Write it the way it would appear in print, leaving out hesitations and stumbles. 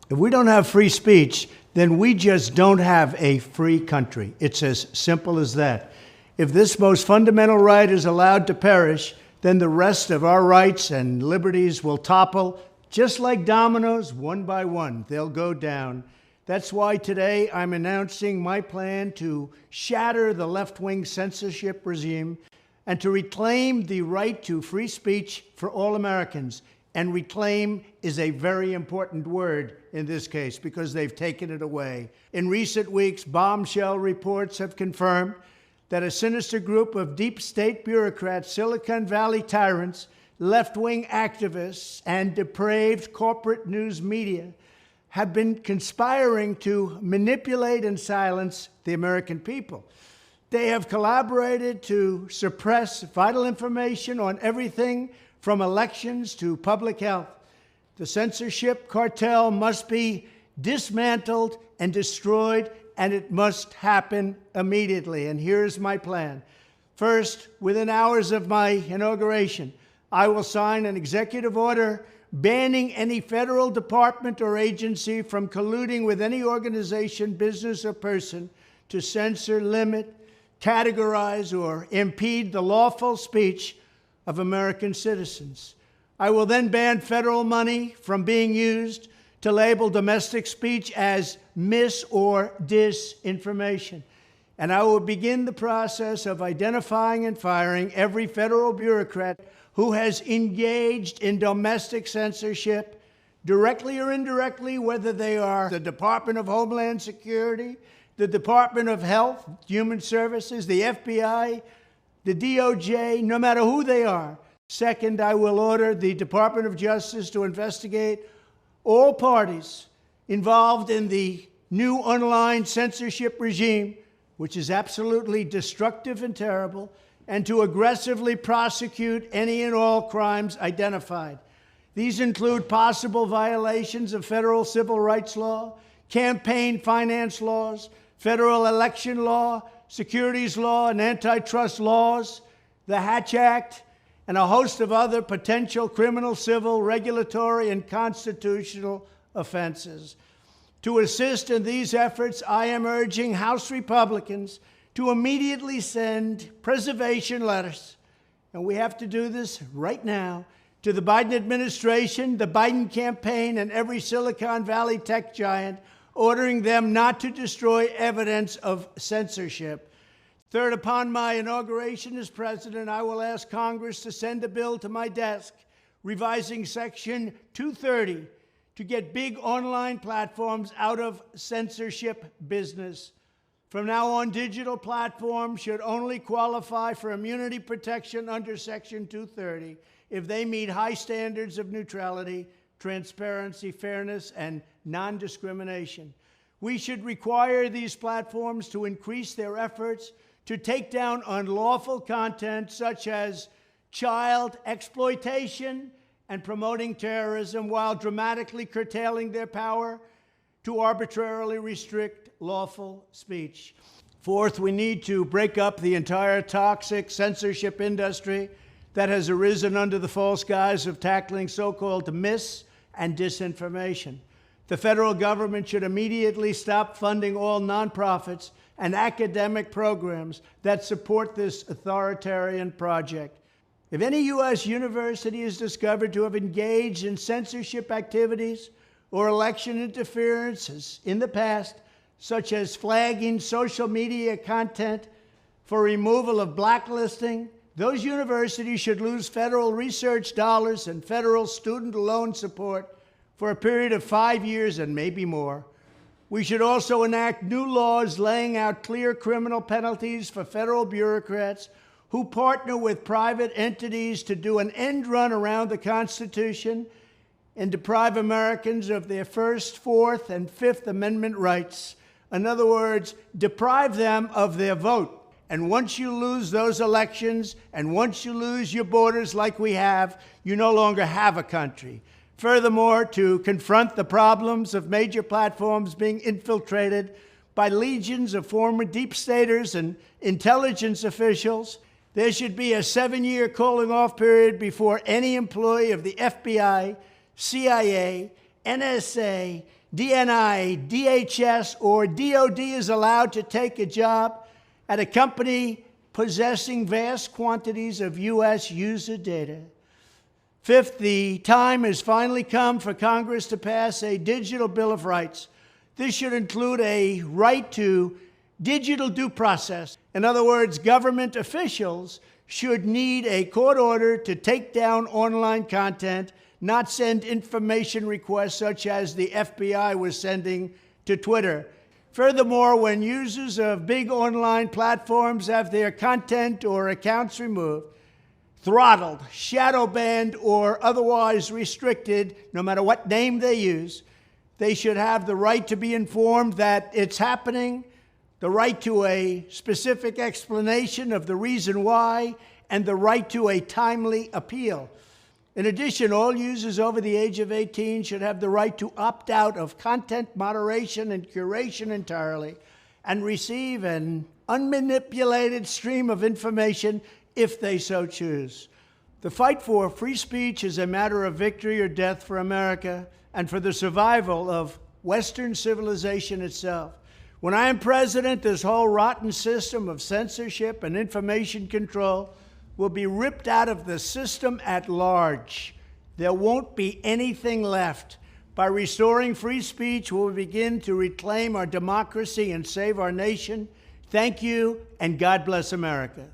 If we don't have free speech, then we just don't have a free country. It's as simple as that. If this most fundamental right is allowed to perish, then the rest of our rights and liberties will topple, just like dominoes, one by one. They'll go down. That's why today I'm announcing my plan to shatter the left-wing censorship regime and to reclaim the right to free speech for all Americans. And reclaim is a very important word in this case because they've taken it away. In recent weeks, bombshell reports have confirmed that a sinister group of deep state bureaucrats, Silicon Valley tyrants, left-wing activists, and depraved corporate news media have been conspiring to manipulate and silence the American people. They have collaborated to suppress vital information on everything from elections to public health. The censorship cartel must be dismantled and destroyed, and it must happen immediately. And here's my plan. First, within hours of my inauguration, I will sign an executive order banning any federal department or agency from colluding with any organization, business, or person to censor, limit, categorize, or impede the lawful speech of American citizens. I will then ban federal money from being used to label domestic speech as mis- or disinformation. And I will begin the process of identifying and firing every federal bureaucrat who has engaged in domestic censorship, directly or indirectly, whether they are the Department of Homeland Security, the Department of Health, Human Services, the FBI, the DOJ, no matter who they are. Second, I will order the Department of Justice to investigate all parties involved in the new online censorship regime, which is absolutely destructive and terrible, and to aggressively prosecute any and all crimes identified. These include possible violations of federal civil rights law, campaign finance laws, federal election law, securities law, and antitrust laws, the Hatch Act, and a host of other potential criminal, civil, regulatory, and constitutional offenses. To assist in these efforts, I am urging House Republicans to immediately send preservation letters, and we have to do this right now, to the Biden administration, the Biden campaign, and every Silicon Valley tech giant, ordering them not to destroy evidence of censorship. Third, upon my inauguration as president, I will ask Congress to send a bill to my desk revising Section 230 to get big online platforms out of censorship business. From now on, digital platforms should only qualify for immunity protection under Section 230 if they meet high standards of neutrality, transparency, fairness, and non-discrimination. We should require these platforms to increase their efforts to take down unlawful content such as child exploitation and promoting terrorism, while dramatically curtailing their power to arbitrarily restrict lawful speech. Fourth, we need to break up the entire toxic censorship industry that has arisen under the false guise of tackling so-called mis- and disinformation. The federal government should immediately stop funding all nonprofits and academic programs that support this authoritarian project. If any U.S. university is discovered to have engaged in censorship activities or election interferences in the past, such as flagging social media content for removal of blacklisting, those universities should lose federal research dollars and federal student loan support for a period of 5 years and maybe more. We should also enact new laws laying out clear criminal penalties for federal bureaucrats who partner with private entities to do an end run around the Constitution and deprive Americans of their First, Fourth, and Fifth Amendment rights. In other words, deprive them of their vote. And once you lose those elections, and once you lose your borders like we have, you no longer have a country. Furthermore, to confront the problems of major platforms being infiltrated by legions of former deep staters and intelligence officials, there should be a 7-year cooling-off period before any employee of the FBI, CIA, NSA, DNI, DHS, or DOD is allowed to take a job at a company possessing vast quantities of U.S. user data. Fifth, the time has finally come for Congress to pass a digital Bill of Rights. This should include a right to digital due process. In other words, government officials should need a court order to take down online content, not send information requests such as the FBI was sending to Twitter. Furthermore, when users of big online platforms have their content or accounts removed, throttled, shadow banned, or otherwise restricted, no matter what name they use, they should have the right to be informed that it's happening, the right to a specific explanation of the reason why, and the right to a timely appeal. In addition, all users over the age of 18 should have the right to opt out of content moderation and curation entirely and receive an unmanipulated stream of information if they so choose. The fight for free speech is a matter of victory or death for America and for the survival of Western civilization itself. When I am president, this whole rotten system of censorship and information control will be ripped out of the system at large. There won't be anything left. By restoring free speech, we'll begin to reclaim our democracy and save our nation. Thank you, and God bless America.